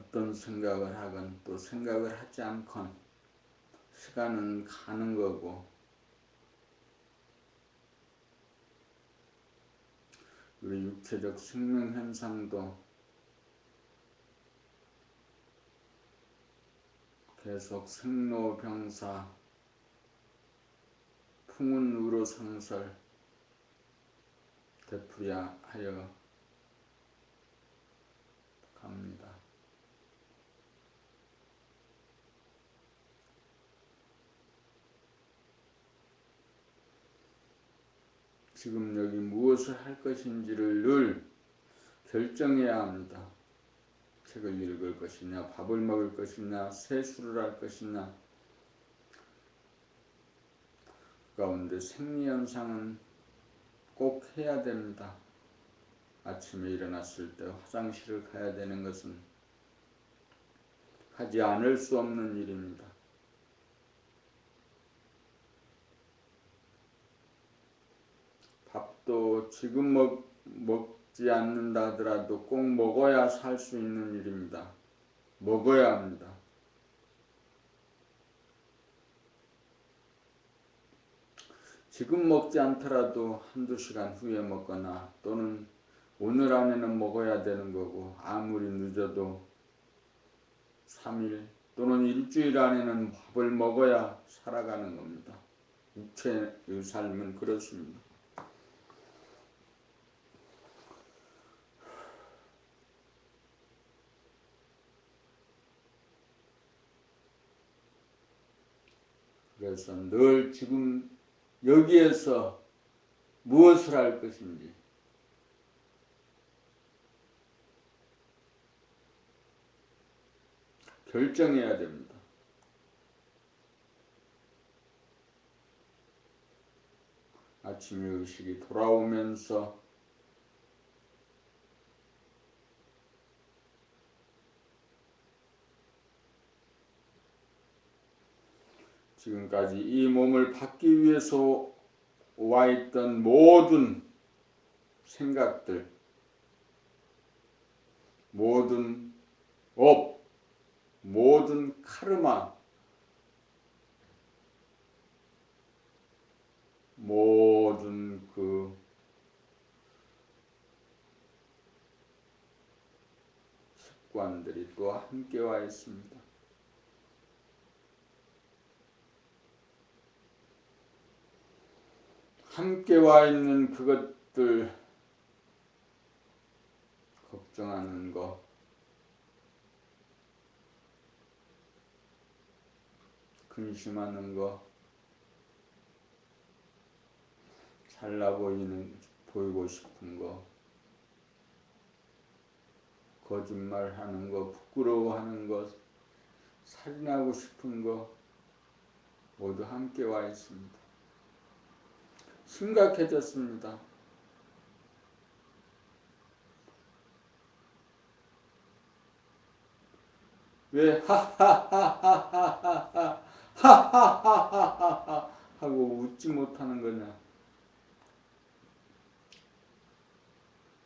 어떤 생각을 하건 또 생각을 하지 않건 시간은 가는 거고, 우리 육체적 생명 현상도 계속 생로병사, 풍운우로상설 되풀이하여 갑니다. 지금 여기 무엇을 할 것인지를 늘 결정해야 합니다. 책을 읽을 것이냐, 밥을 먹을 것이냐, 세수를 할 것이냐. 그 가운데 생리현상은 꼭 해야 됩니다. 아침에 일어났을 때 화장실을 가야 되는 것은 하지 않을 수 없는 일입니다. 밥도 지금 먹지 않는다 하더라도 꼭 먹어야 살 수 있는 일입니다. 먹어야 합니다. 지금 먹지 않더라도 한두 시간 후에 먹거나 또는 오늘 안에는 먹어야 되는 거고, 아무리 늦어도 3일 또는 일주일 안에는 밥을 먹어야 살아가는 겁니다. 육체의 삶은 그렇습니다. 그래서 늘 지금 여기에서 무엇을 할 것인지 결정해야 됩니다. 아침 의식이 돌아오면서 지금까지 이 몸을 받기 위해서 와 있던 모든 생각들, 모든 업, 모든 카르마, 모든 그 습관들이 또 함께 와 있습니다. 함께 와 있는 그것들 걱정하는 거, 근심하는 거, 잘나 보이고 싶은 거, 거짓말하는 거, 부끄러워하는 거, 살인하고 싶은 거 모두 함께 와 있습니다. 심각해졌습니다. 왜 하하하하하하 하하하하하 하고 웃지 못하는 거냐?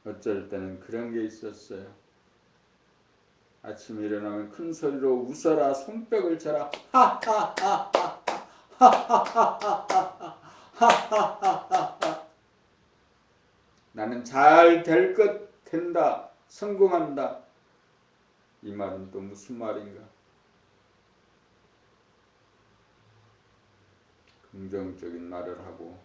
어쩔 때는 그런 게 있었어요. 아침에 일어나면 큰 소리로 웃어라, 손뼉을 쳐라, 하하하하하하하하하하하하. 나는 잘 될 것, 된다, 성공한다. 이 말은 또 무슨 말인가? 긍정적인 말을 하고,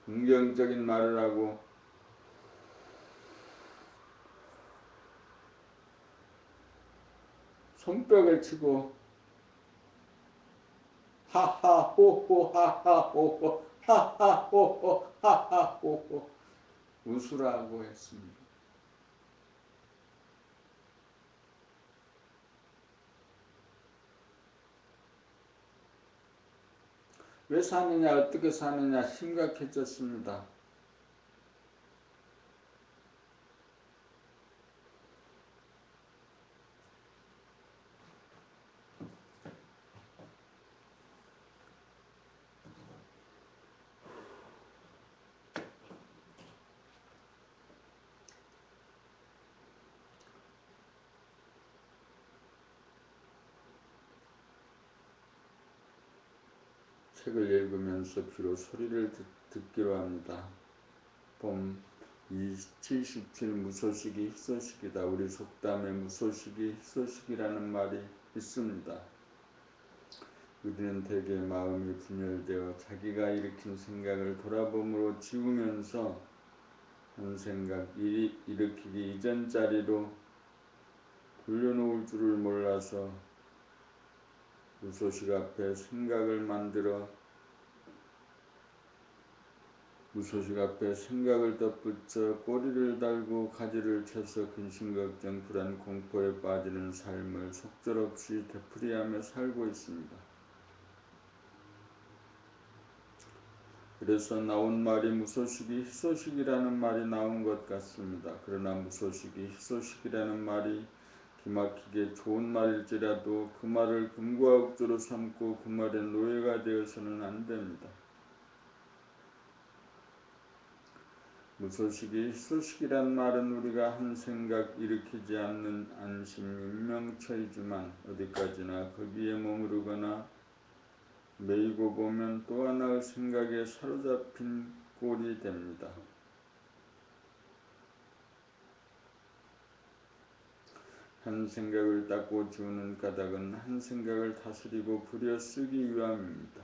긍정적인 말을 하고, 손뼉을 치고 하하호호 하하호호 하하호호 하하호호 웃으라고 했습니다. 왜 사느냐, 어떻게 사느냐 심각해졌습니다. 책을 읽으면서 귀로 소리를 듣기로 합니다. 봄 77 무소식이 희소식이다. 우리 속담에 무소식이 희소식이라는 말이 있습니다. 우리는 대개 마음이 분열되어 자기가 일으킨 생각을 돌아봄으로 지우면서 한 생각 일으키기 이전 자리로 돌려놓을 줄을 몰라서 무소식 앞에 생각을 덧붙여 꼬리를 달고 가지를 쳐서 근심걱정 불안 공포에 빠지는 삶을 속절없이 되풀이하며 살고 있습니다. 그래서 나온 말이 무소식이 희소식이라는 말이 나온 것 같습니다. 그러나 무소식이 희소식이라는 말이 기막히게 좋은 말일지라도 그 말을 금과 억조로 삼고 그 말의 노예가 되어서는 안 됩니다. 무소식이 희소식이란 말은 우리가 한 생각 일으키지 않는 안심 인명처이지만 어디까지나 거기에 머무르거나 매이고 보면 또 하나의 생각에 사로잡힌 꼴이 됩니다. 한 생각을 닦고 지우는 까닭은 한 생각을 다스리고 부려 쓰기 위함입니다.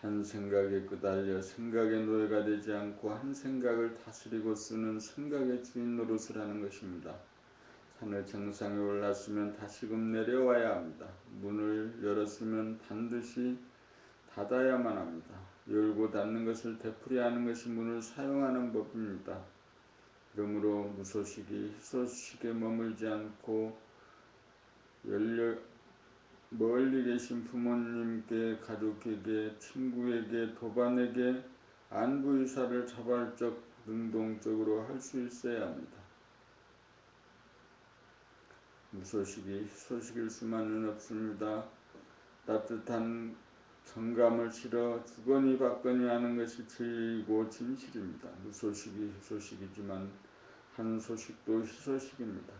한 생각에 끄달려 생각의 노예가 되지 않고 한 생각을 다스리고 쓰는 생각의 주인 노릇을 하는 것입니다. 산의 정상에 올랐으면 다시금 내려와야 합니다. 문을 열었으면 반드시 닫아야만 합니다. 열고 닫는 것을 되풀이하는 것이 문을 사용하는 법입니다. 그러므로 무소식이 희소식에 머물지 않고 멀리 계신 부모님께, 가족에게, 친구에게, 도반에게 안부의사를 자발적, 능동적으로 할 수 있어야 합니다. 무소식이 희소식일 수만은 없습니다. 따뜻한 정감을 실어 주거니 받거니 하는 것이 진리이고 진실입니다. 무소식이 희소식이지만 한 소식도 희소식입니다.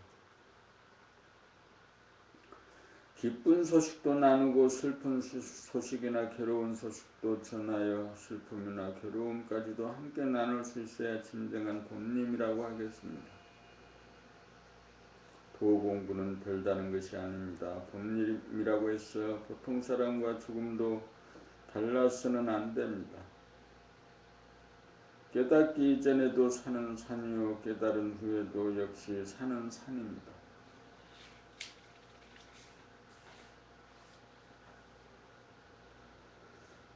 기쁜 소식도 나누고 슬픈 소식이나 괴로운 소식도 전하여 슬픔이나 괴로움까지도 함께 나눌 수 있어야 진정한 봄님이라고 하겠습니다. 도 공부는 별다른 것이 아닙니다. 봄님이라고 해서 보통 사람과 조금도 달라서는 안 됩니다. 깨닫기 이전에도 사는 산이요 깨달은 후에도 역시 사는 산입니다.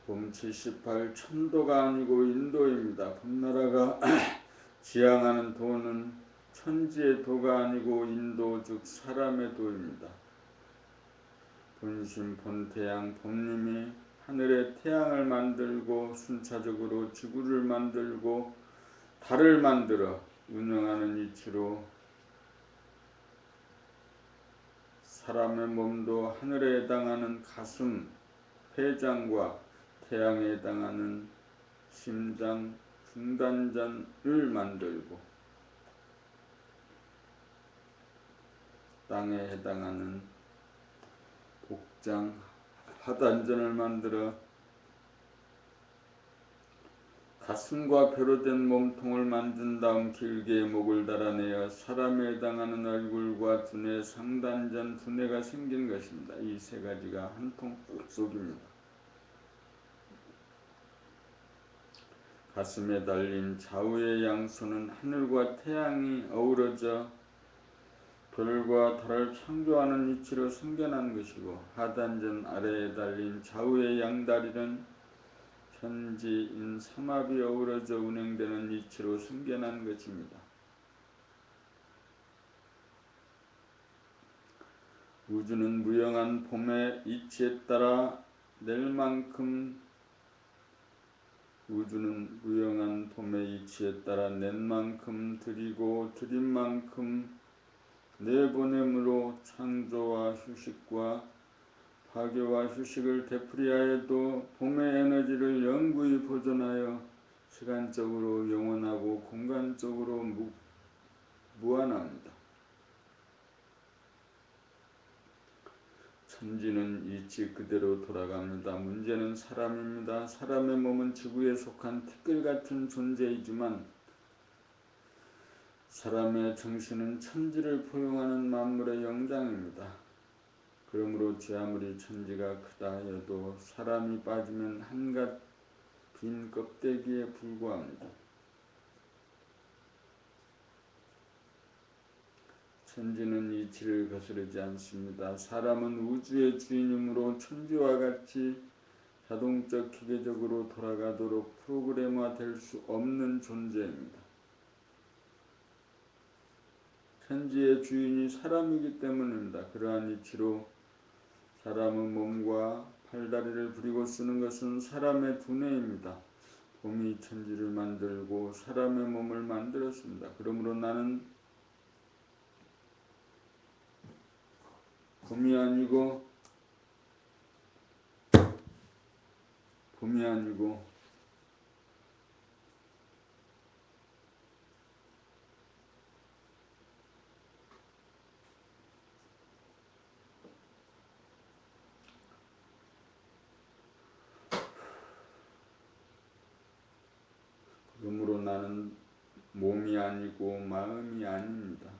봄 78 천도가 아니고 인도입니다. 봄나라가 지향하는 도는 천지의 도가 아니고 인도 즉 사람의 도입니다. 본심 본태양 봄님이 하늘에 태양을 만들고 순차적으로 지구를 만들고 달을 만들어 운영하는 이치로 사람의 몸도 하늘에 해당하는 가슴, 폐장과 태양에 해당하는 심장, 중단전을 만들고 땅에 해당하는 복장, 하단전을 만들어 가슴과 배로 된 몸통을 만든 다음 길게 목을 달아내어 사람에 해당하는 얼굴과 두뇌, 상단전, 두뇌가 생긴 것입니다. 이 세 가지가 한 통 속입니다. 가슴에 달린 좌우의 양손은 하늘과 태양이 어우러져 별과 달을 창조하는 이치로 생겨난 것이고 하단전 아래에 달린 좌우의 양다리는 천지인 삼합이 어우러져 운행되는 이치로 생겨난 것입니다. 우주는 무형한 봄의 이치에 따라 낼 만큼 낸 만큼 드리고 드린 만큼 내보냄으로 창조와 휴식과 파괴와 휴식을 되풀이하여도 봄의 에너지를 영구히 보존하여 시간적으로 영원하고 공간적으로 무한합니다. 천지는 이치 그대로 돌아갑니다. 문제는 사람입니다. 사람의 몸은 지구에 속한 티끌 같은 존재이지만 사람의 정신은 천지를 포용하는 만물의 영장입니다. 그러므로 제 아무리 천지가 크다 해도 사람이 빠지면 한갓 빈 껍데기에 불과합니다. 천지는 이치를 거스르지 않습니다. 사람은 우주의 주인이므로 천지와 같이 자동적 기계적으로 돌아가도록 프로그램화될 수 없는 존재입니다. 천지의 주인이 사람이기 때문입니다. 그러한 이치로 사람의 몸과 팔다리를 부리고 쓰는 것은 사람의 두뇌입니다. 봄이 천지를 만들고 사람의 몸을 만들었습니다. 그러므로 나는 봄이 아니고 그러므로 나는 몸이 아니고 마음이 아닙니다.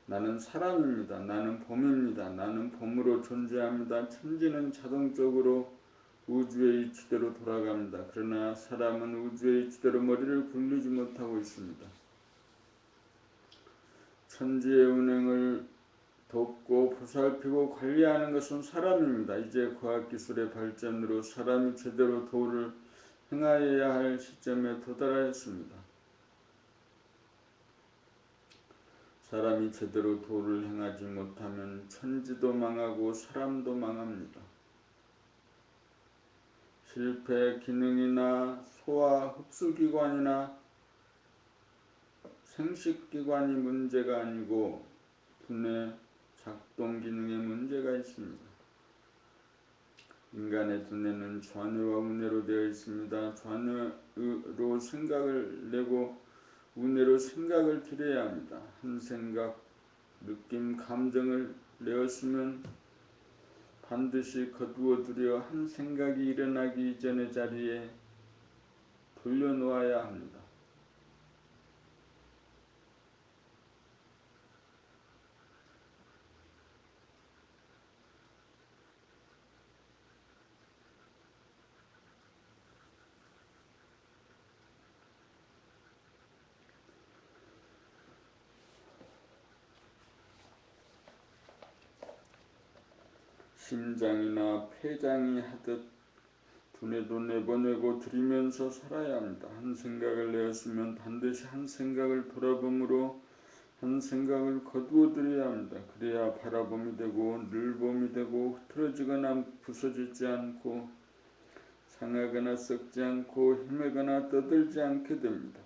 나는 사람입니다. 나는 봄입니다. 나는 봄으로 존재합니다. 천지는 자동적으로 우주의 이치대로 돌아갑니다. 그러나 사람은 우주의 이치대로 머리를 굴리지 못하고 있습니다. 천지의 운행을 돕고 보살피고 관리하는 것은 사람입니다. 이제 과학기술의 발전으로 사람이 제대로 도를 행하여야 할 시점에 도달하였습니다. 사람이 제대로 도를 행하지 못하면 천지도 망하고 사람도 망합니다. 실패 기능이나 소화 흡수기관이나 생식기관이 문제가 아니고 두뇌 작동 기능에 문제가 있습니다. 인간의 두뇌는 좌뇌와 우뇌로 되어 있습니다. 좌뇌로 생각을 내고 우뇌로 생각을 들여야 합니다. 한 생각, 느낌, 감정을 내었으면 반드시 거두어두려 한 생각이 일어나기 이전의 자리에 돌려놓아야 합니다. 심장이나 폐장이 하듯 두뇌도 내보내고 들이면서 살아야 합니다. 한 생각을 내었으면 반드시 한 생각을 돌아봄으로 한 생각을 거두어들여야 합니다. 그래야 바라봄이 되고 늘봄이 되고 흐트러지거나 부서지지 않고 상하거나 썩지 않고 헤매거나 떠들지 않게 됩니다.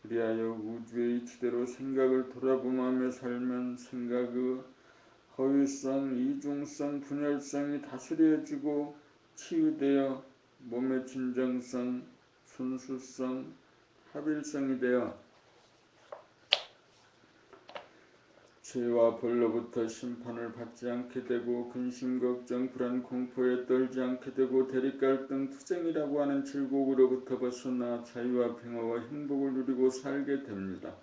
그리하여 우주의 이치대로 생각을 돌아봄하며 살면 생각의 허위성, 이중성, 분열성이 다스려지고 치유되어 몸의 진정성, 순수성, 합일성이 되어 죄와 벌로부터 심판을 받지 않게 되고 근심, 걱정, 불안, 공포에 떨지 않게 되고 대립갈등, 투쟁이라고 하는 질곡으로부터 벗어나 자유와 평화와 행복을 누리고 살게 됩니다.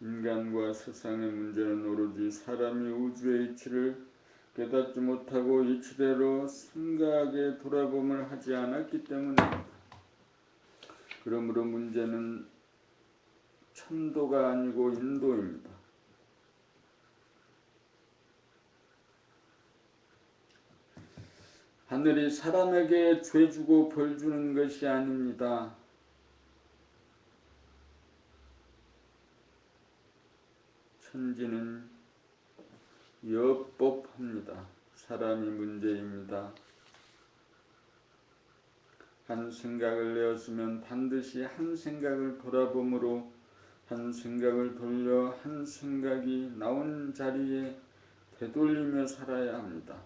인간과 세상의 문제는 오로지 사람이 우주의 이치를 깨닫지 못하고 이치대로 생각에 돌아봄을 하지 않았기 때문입니다. 그러므로 문제는 천도가 아니고 인도입니다. 하늘이 사람에게 죄 주고 벌 주는 것이 아닙니다. 천지는 여법합니다. 사람이 문제입니다. 한 생각을 내었으면 반드시 한 생각을 돌아봄으로 한 생각을 돌려 한 생각이 나온 자리에 되돌리며 살아야 합니다.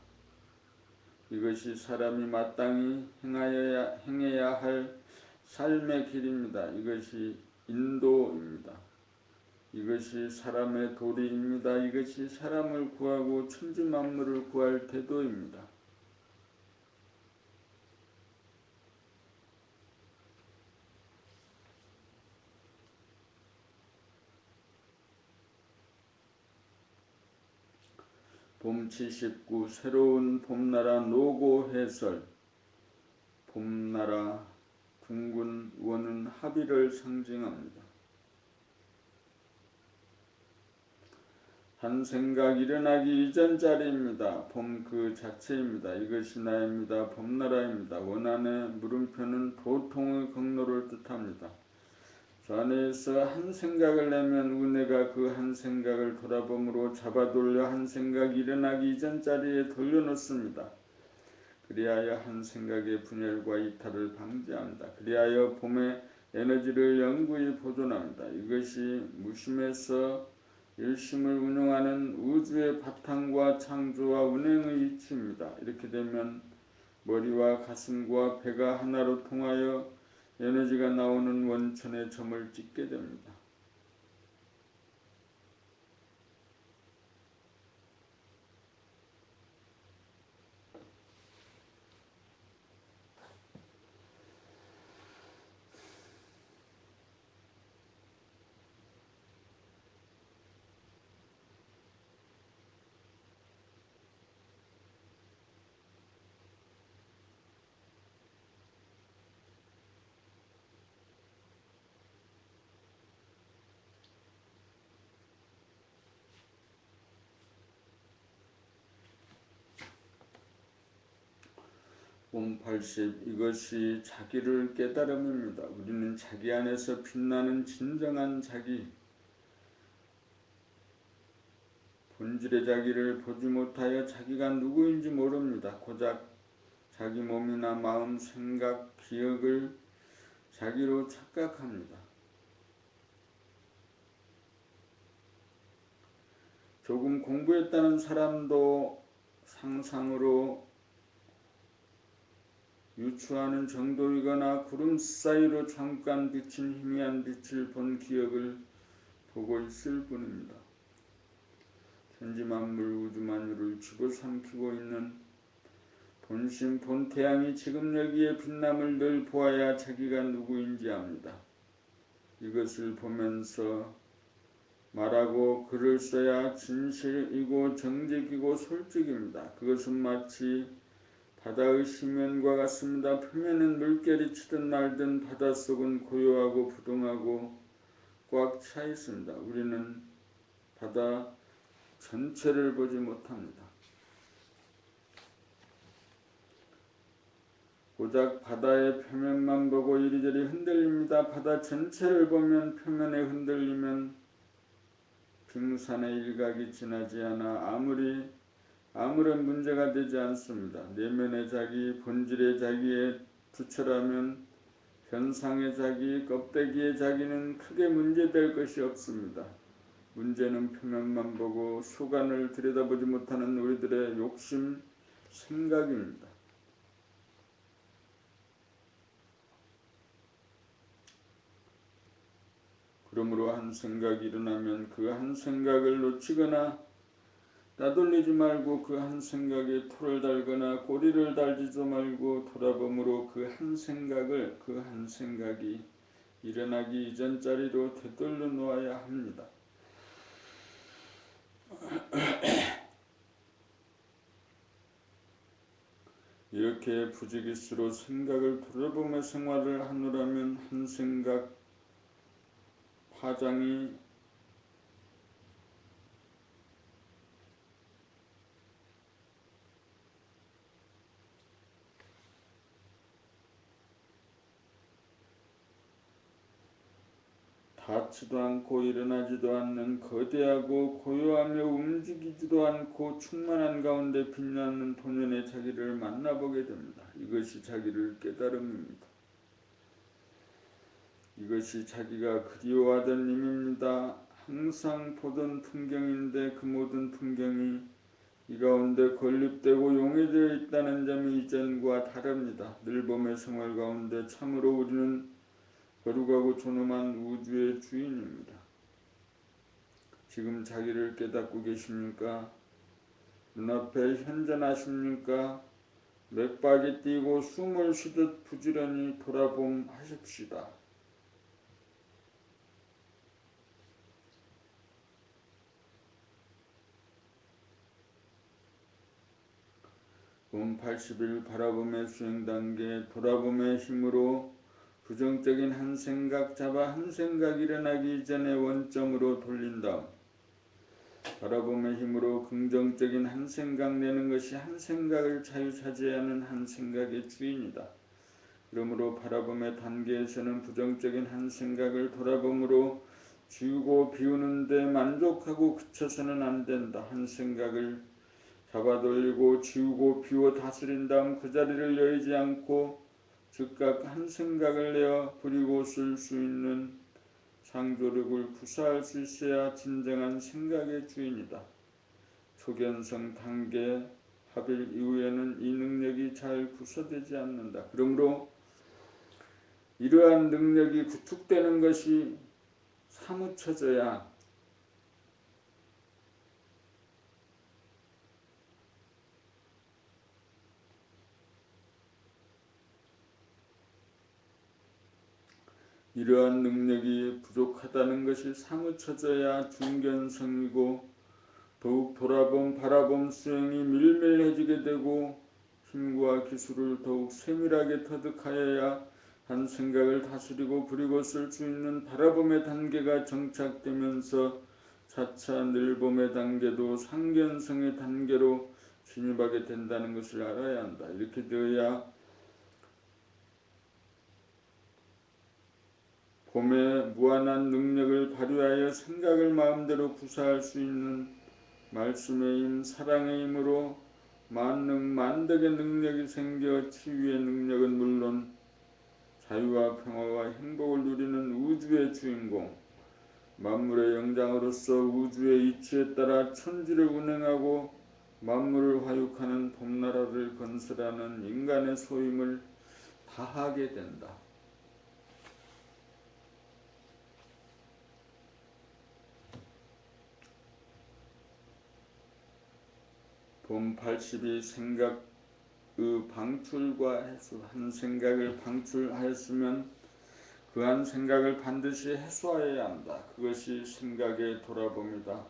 이것이 사람이 마땅히 행해야 할 삶의 길입니다. 이것이 인도입니다. 이것이 사람의 도리입니다. 이것이 사람을 구하고 천지 만물을 구할 태도입니다. 봄 79 새로운 봄나라 노고 해설. 봄나라 둥근 원은 합의를 상징합니다. 한 생각 일어나기 이전 자리입니다. 봄 그 자체입니다. 이것이 나입니다. 봄나라입니다. 원안의 물음표는 도통의 경로를 뜻합니다. 저 안에서 한 생각을 내면 은혜가 그 한 생각을 돌아봄으로 잡아돌려 한 생각 일어나기 이전 자리에 돌려놓습니다. 그리하여 한 생각의 분열과 이탈을 방지합니다. 그리하여 봄의 에너지를 영구히 보존합니다. 이것이 무심에서 일심을 운영하는 우주의 바탕과 창조와 운행의 이치입니다. 이렇게 되면 머리와 가슴과 배가 하나로 통하여 에너지가 나오는 원천에 점을 찍게 됩니다. 봄 80 이것이 자기를 깨달음입니다. 우리는 자기 안에서 빛나는 진정한 자기, 본질의 자기를 보지 못하여 자기가 누구인지 모릅니다. 고작 자기 몸이나 마음, 생각, 기억을 자기로 착각합니다. 조금 공부했다는 사람도 상상으로 유추하는 정도이거나 구름 사이로 잠깐 비친 희미한 빛을 본 기억을 보고 있을 뿐입니다. 천지만물 우주만유를 집어삼키고 있는 본심 본태양이 지금 여기에 빛남을 늘 보아야 자기가 누구인지 압니다. 이것을 보면서 말하고 글을 써야 진실이고 정직이고 솔직입니다. 그것은 마치 바다의 심연과 같습니다. 표면은 물결이 치든 말든 바닷속은 고요하고 부동하고 꽉 차 있습니다. 우리는 바다 전체를 보지 못합니다. 고작 바다의 표면만 보고 이리저리 흔들립니다. 바다 전체를 보면 표면에 흔들리면 빙산의 일각이 지나지 않아 아무런 문제가 되지 않습니다. 내면의 자기, 본질의 자기에 부처라면 현상의 자기, 껍데기의 자기는 크게 문제될 것이 없습니다. 문제는 표면만 보고 소관을 들여다보지 못하는 우리들의 욕심, 생각입니다. 그러므로 한 생각이 일어나면 그 한 생각을 놓치거나 따돌리지 말고 그 한 생각에 토를 달거나 꼬리를 달지도 말고 돌아봄으로 그 한 생각이 일어나기 이전 자리로 되돌려 놓아야 합니다. 이렇게 부지기수로 생각을 돌아보며 생활을 하노라면 한 생각 파장이 닿지도 않고 일어나지도 않는 거대하고 고요하며 움직이지도 않고 충만한 가운데 빛나는 본연의 자기를 만나보게 됩니다. 이것이 자기를 깨달음입니다. 이것이 자기가 그리워하던 님입니다. 항상 보던 풍경인데 그 모든 풍경이 이 가운데 건립되고 용해되어 있다는 점이 이전과 다릅니다. 늘 봄의 생활 가운데 참으로 우리는 거룩하고 존엄한 우주의 주인입니다. 지금 자기를 깨닫고 계십니까? 눈앞에 현존하십니까? 맥박이 뛰고 숨을 쉬듯 부지런히 돌아봄하십시다. 봄 80일 바라봄의 수행 단계 돌아봄의 힘으로 부정적인 한 생각 잡아 한 생각 일어나기 전에 원점으로 돌린 다음 바라봄의 힘으로 긍정적인 한 생각 내는 것이 한 생각을 자유차지하는 한 생각의 주인이다. 그러므로 바라봄의 단계에서는 부정적인 한 생각을 돌아봄으로 지우고 비우는 데 만족하고 그쳐서는 안 된다. 한 생각을 잡아돌리고 지우고 비워 다스린 다음 그 자리를 여의지 않고 즉각 한 생각을 내어 버리고 쓸 수 있는 창조력을 구사할 수 있어야 진정한 생각의 주인이다. 초견성 단계 합일 이후에는 이 능력이 잘 구사되지 않는다. 그러므로 이러한 능력이 구축되는 것이 사무쳐져야 이러한 능력이 부족하다는 것이 사무쳐져야 중견성이고 더욱 돌아봄 바라봄 수행이 밀밀해지게 되고 힘과 기술을 더욱 세밀하게 터득하여야 한 생각을 다스리고 부리고 쓸 수 있는 바라봄의 단계가 정착되면서 차차 늘봄의 단계도 상견성의 단계로 진입하게 된다는 것을 알아야 한다. 이렇게 되어야 봄에 무한한 능력을 발휘하여 생각을 마음대로 구사할 수 있는 말씀의 힘, 사랑의 힘으로 만능, 만덕의 능력이 생겨 치유의 능력은 물론 자유와 평화와 행복을 누리는 우주의 주인공, 만물의 영장으로서 우주의 이치에 따라 천지를 운행하고 만물을 화육하는 봄나라를 건설하는 인간의 소임을 다하게 된다. 봄 80이 생각의 방출과 해소, 한 생각을 방출하였으면 그 한 생각을 반드시 해소하여야 한다. 그것이 생각의 돌아봄이다.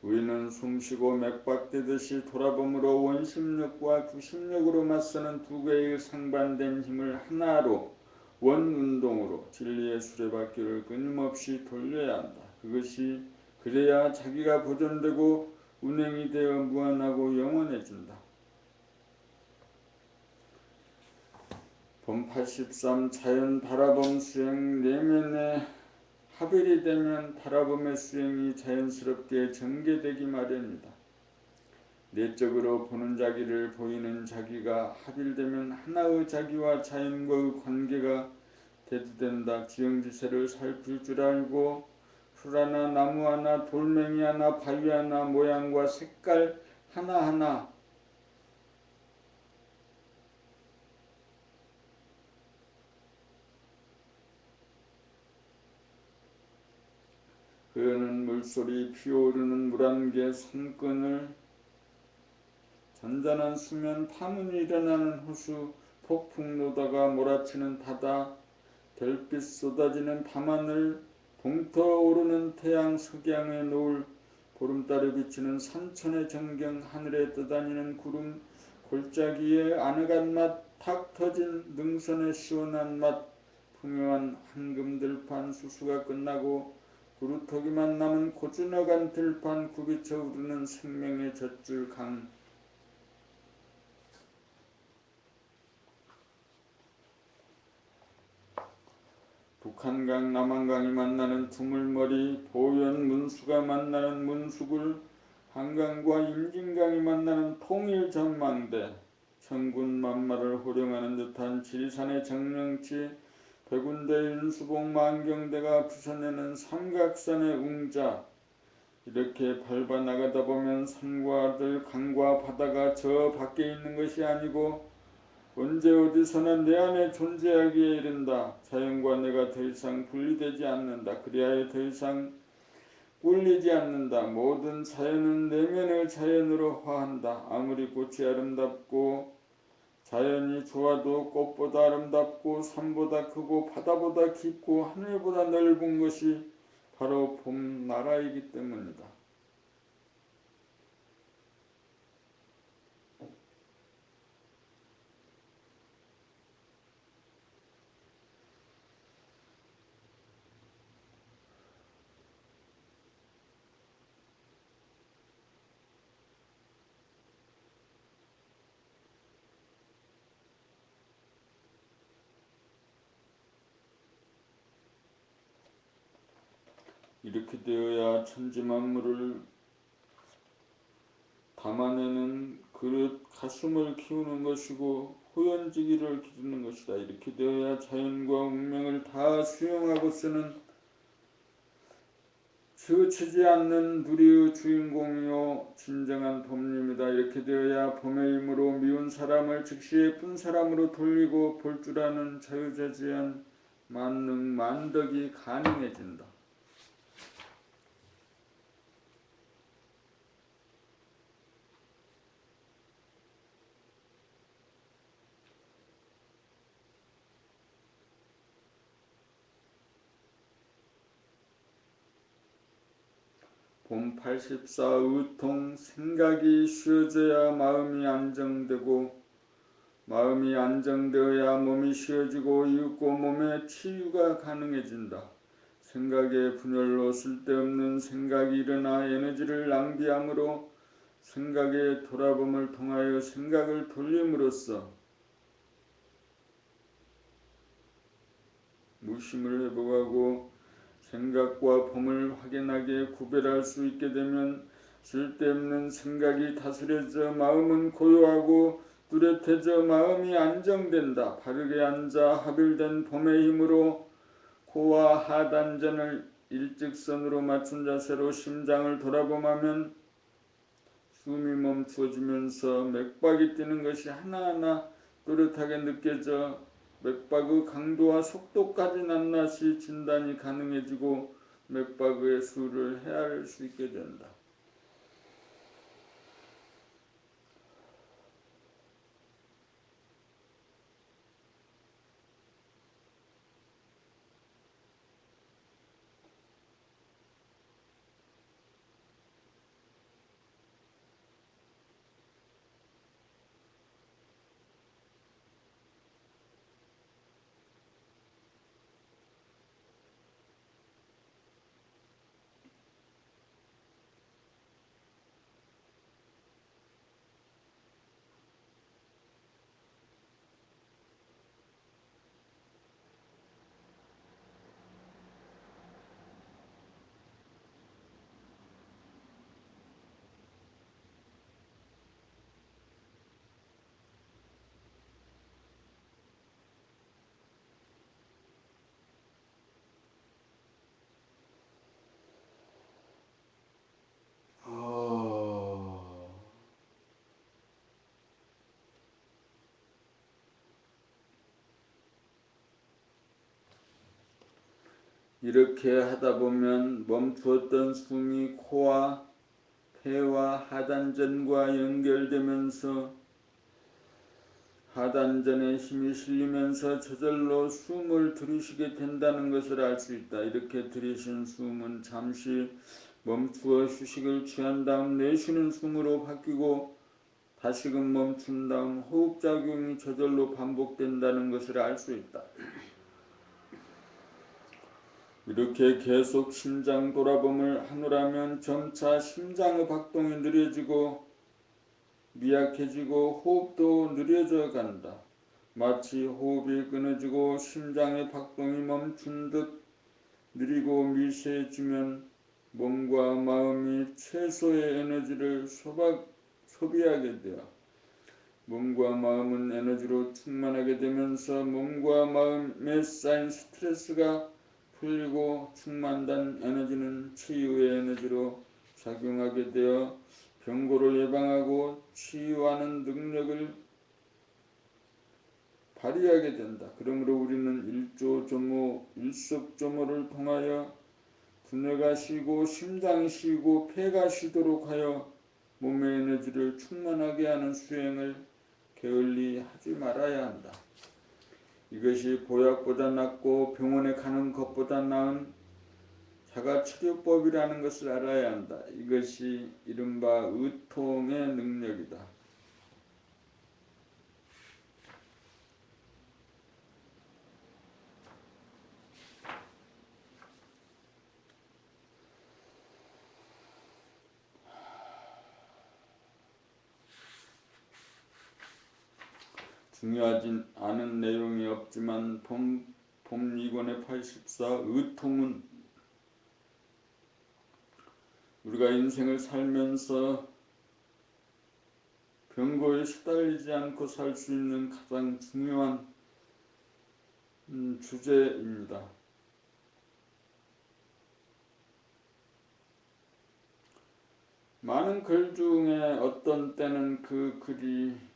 우리는 숨쉬고 맥박되듯이 돌아봄으로 원심력과 구심력으로 맞서는 두 개의 상반된 힘을 하나로 원운동으로 진리의 수레바퀴를 끊임없이 돌려야 한다. 그것이 그래야 자기가 보존되고 운행이 되어 무한하고 영원해진다. 봄 83 자연 바라봄 수행 내면에 합일이 되면 바라봄의 수행이 자연스럽게 전개되기 마련이다. 내적으로 보는 자기를 보이는 자기가 합일되면 하나의 자기와 자연과의 관계가 대두된다. 지형지세를 살필 줄 알고 풀 하나, 나무 하나, 돌멩이 하나, 바위 하나, 모양과 색깔 하나하나 흐르는 물소리, 피어오르는 물안개, 산끈을 잔잔한 수면, 파문이 일어나는 호수, 폭풍 노다가 몰아치는 바다, 별빛 쏟아지는 밤하늘, 동터오르는 태양, 석양의 노을, 보름달에 비치는 산천의 정경, 하늘에 떠다니는 구름, 골짜기에 아늑한 맛, 탁 터진 능선의 시원한 맛, 풍요한 황금들판 수수가 끝나고 구루터기만 남은 고즈넉한 들판, 굽이쳐 오르는 생명의 젖줄 강, 북한강, 남한강이 만나는 두물머리, 보현 문수가 만나는 문수굴, 한강과 임진강이 만나는 통일전망대, 천군만마를 호령하는 듯한 지리산의 정령치, 백운대, 윤수봉, 만경대가 부서내는 삼각산의 웅자, 이렇게 밟아 나가다 보면 산과 들, 강과 바다가 저 밖에 있는 것이 아니고 언제 어디서나 내 안에 존재하기에 이른다. 자연과 내가 더 이상 분리되지 않는다. 그리하여 더 이상 꿀리지 않는다. 모든 자연은 내면을 자연으로 화한다. 아무리 꽃이 아름답고 자연이 좋아도 꽃보다 아름답고 산보다 크고 바다보다 깊고 하늘보다 넓은 것이 바로 봄나라이기 때문이다. 이렇게 되어야 천지만물을 담아내는 그릇 가슴을 키우는 것이고 호연지기를 기르는 것이다. 이렇게 되어야 자연과 운명을 다 수용하고 쓰는 지우치지 않는 누리의 주인공이요 진정한 봄님이다. 이렇게 되어야 봄의 힘으로 미운 사람을 즉시 예쁜 사람으로 돌리고 볼 줄 아는 자유자재한 만능 만덕이 가능해진다. 봄 84 의통 생각이 쉬어져야 마음이 안정되고 마음이 안정되어야 몸이 쉬어지고 이윽고 몸의 치유가 가능해진다. 생각의 분열로 쓸데없는 생각이 일어나 에너지를 낭비함으로 생각의 돌아봄을 통하여 생각을 돌림으로써 무심을 회복하고 생각과 봄을 확연하게 구별할 수 있게 되면 쓸데없는 생각이 다스려져 마음은 고요하고 뚜렷해져 마음이 안정된다. 바르게 앉아 합일된 봄의 힘으로 코와 하단전을 일직선으로 맞춘 자세로 심장을 돌아봄하면 숨이 멈추어지면서 맥박이 뛰는 것이 하나하나 또렷하게 느껴져 맥박의 강도와 속도까지 낱낱이 진단이 가능해지고 맥박의 수를 헤아릴 수 있게 된다. 이렇게 하다 보면 멈추었던 숨이 코와 폐와 하단전과 연결되면서 하단전에 힘이 실리면서 저절로 숨을 들이쉬게 된다는 것을 알 수 있다. 이렇게 들이쉰 숨은 잠시 멈추어 휴식을 취한 다음 내쉬는 숨으로 바뀌고 다시금 멈춘 다음 호흡작용이 저절로 반복된다는 것을 알 수 있다. 이렇게 계속 심장 돌아봄을 하노라면 점차 심장의 박동이 느려지고 미약해지고 호흡도 느려져 간다. 마치 호흡이 끊어지고 심장의 박동이 멈춘 듯 느리고 미세해지면 몸과 마음이 최소의 에너지를 소비하게 되어 몸과 마음은 에너지로 충만하게 되면서 몸과 마음에 쌓인 스트레스가 풀리고 충만된 에너지는 치유의 에너지로 작용하게 되어 병고를 예방하고 치유하는 능력을 발휘하게 된다. 그러므로 우리는 일조조모, 일석조모를 통하여 두뇌가 쉬고 심장이 쉬고 폐가 쉬도록 하여 몸의 에너지를 충만하게 하는 수행을 게을리 하지 말아야 한다. 이것이 보약보다 낫고 병원에 가는 것보다 나은 자가치료법이라는 것을 알아야 한다. 이것이 이른바 의통의 능력이다. 중요하진 않은 내용이 없지만 봄 2권의 84 의통은 우리가 인생을 살면서 병고에 시달리지 않고 살 수 있는 가장 중요한 주제입니다. 많은 글 중에 어떤 때는 그 글이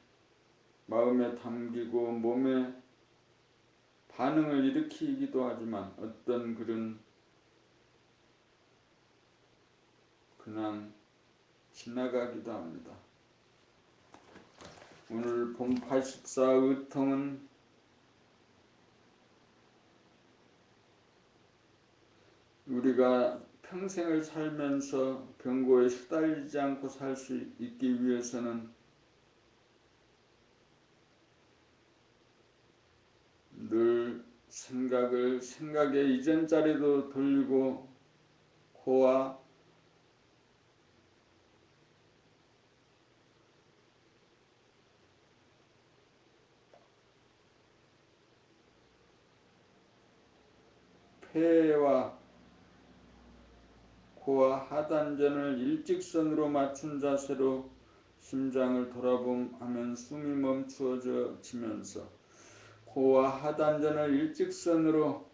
마음에 담기고 몸에 반응을 일으키기도 하지만 어떤 글은 그냥 지나가기도 합니다. 오늘 봄 84 의통은 우리가 평생을 살면서 병고에 시달리지 않고 살 수 있기 위해서는 늘 생각의 이전 자리로 돌리고 코와 폐와 코와 하단전을 일직선으로 맞춘 자세로 심장을 돌아보면 숨이 멈추어지면서 코와 하단전을 일직선으로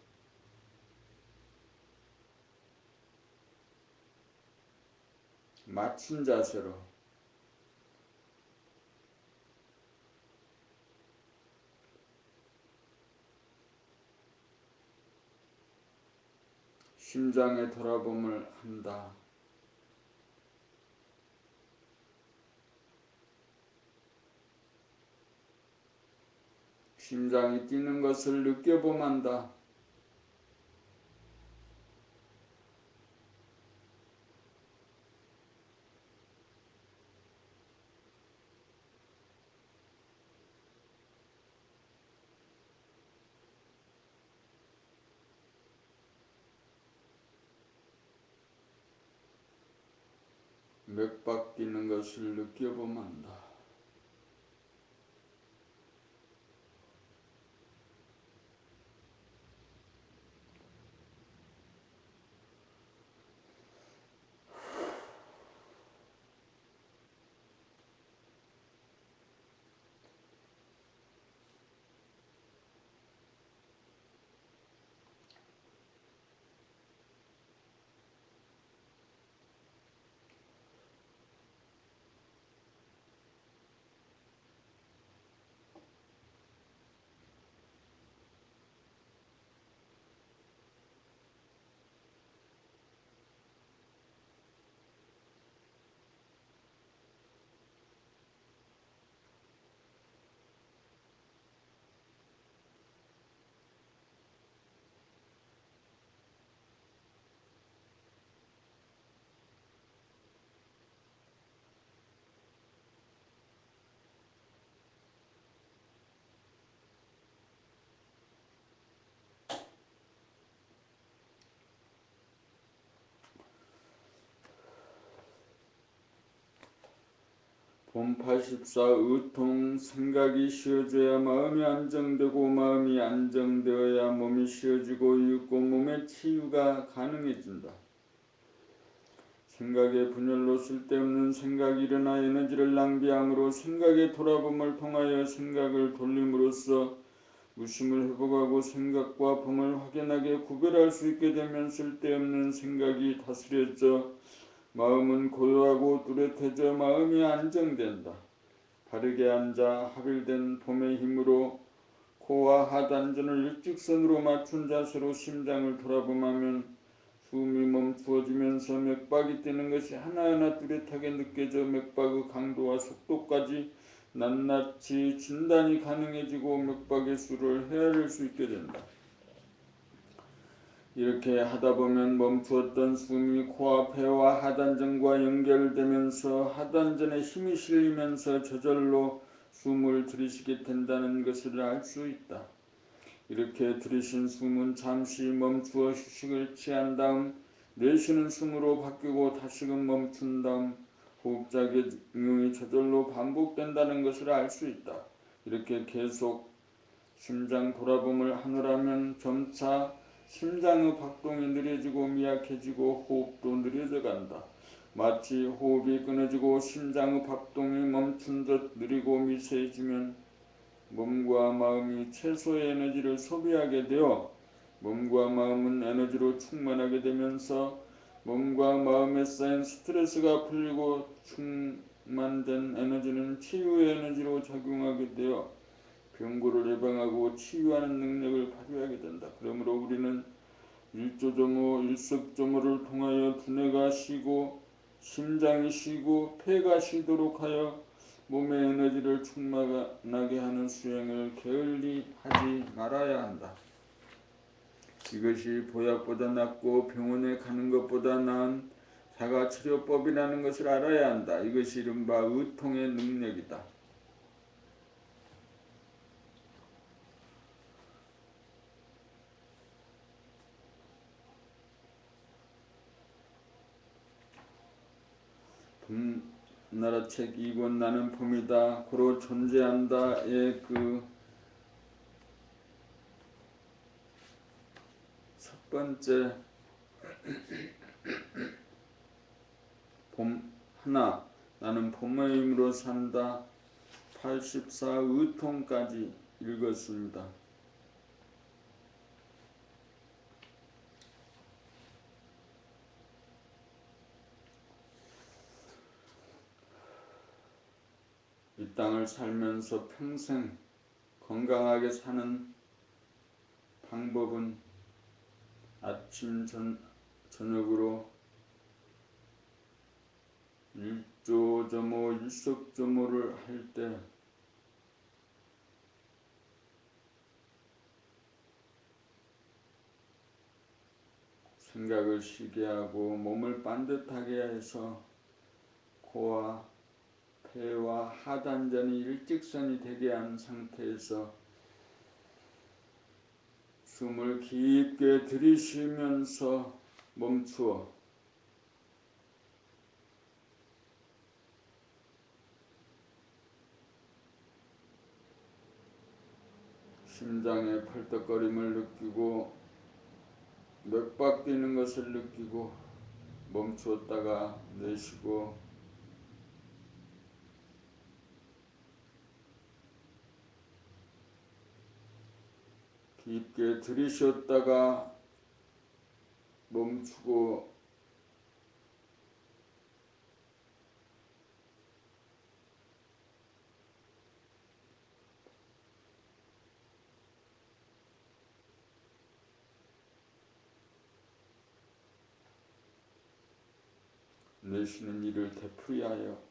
맞춘 자세로 심장의 돌아봄을 한다. 심장이 뛰는 것을 느껴보만다. 맥박 뛰는 것을 느껴보만다. 봄 84 의통 생각이 쉬어져야 마음이 안정되고 마음이 안정되어야 몸이 쉬어지고 있고 몸의 치유가 가능해진다. 생각의 분열로 쓸데없는 생각이 일어나 에너지를 낭비함으로 생각의 돌아봄을 통하여 생각을 돌림으로써 무심을 회복하고 생각과 봄을 확연하게 구별할 수 있게 되면 쓸데없는 생각이 다스려져 마음은 고요하고 뚜렷해져 마음이 안정된다. 바르게 앉아 합일된 봄의 힘으로 코와 하단전을 일직선으로 맞춘 자세로 심장을 돌아보면 숨이 멈추어지면서 맥박이 뛰는 것이 하나하나 뚜렷하게 느껴져 맥박의 강도와 속도까지 낱낱이 진단이 가능해지고 맥박의 수를 헤아릴 수 있게 된다. 이렇게 하다보면 멈추었던 숨이 코와 폐와 하단전과 연결되면서 하단전에 힘이 실리면서 저절로 숨을 들이쉬게 된다는 것을 알 수 있다. 이렇게 들이쉰 숨은 잠시 멈추어 휴식을 취한 다음 내쉬는 숨으로 바뀌고 다시금 멈춘 다음 호흡작용이 저절로 반복된다는 것을 알 수 있다. 이렇게 계속 심장 돌아봄을 하느라면 점차 심장의 박동이 느려지고 미약해지고 호흡도 느려져 간다. 마치 호흡이 끊어지고 심장의 박동이 멈춘 듯 느리고 미세해지면 몸과 마음이 최소의 에너지를 소비하게 되어 몸과 마음은 에너지로 충만하게 되면서 몸과 마음에 쌓인 스트레스가 풀리고 충만된 에너지는 치유의 에너지로 작용하게 되어 병고를 예방하고 치유하는 능력을 발휘하게 된다. 그러므로 우리는 일조조모, 일석조모를 통하여 두뇌가 쉬고 심장이 쉬고 폐가 쉬도록 하여 몸의 에너지를 충만하게 하는 수행을 게을리 하지 말아야 한다. 이것이 보약보다 낫고 병원에 가는 것보다 나은 자가치료법이라는 것을 알아야 한다. 이것이 이른바 의통의 능력이다. 봄나라 책 2권 나는 봄이다 고로 존재한다의 그 첫 번째 봄 하나 나는 봄의 힘으로 산다 84 의통까지 읽었습니다. 이 땅을 살면서 평생 건강하게 사는 방법은 아침 저녁으로 일조조모 일석조모를 할 때 생각을 쉬게 하고 몸을 반듯하게 해서 코와 폐와 하단전이 일직선이 되게 한 상태에서 숨을 깊게 들이쉬면서 멈추어 심장의 펄떡거림을 느끼고 맥박 뛰는 것을 느끼고 멈추었다가 내쉬고 깊게 들이쉬었다가 멈추고 내쉬는 이를 되풀이하여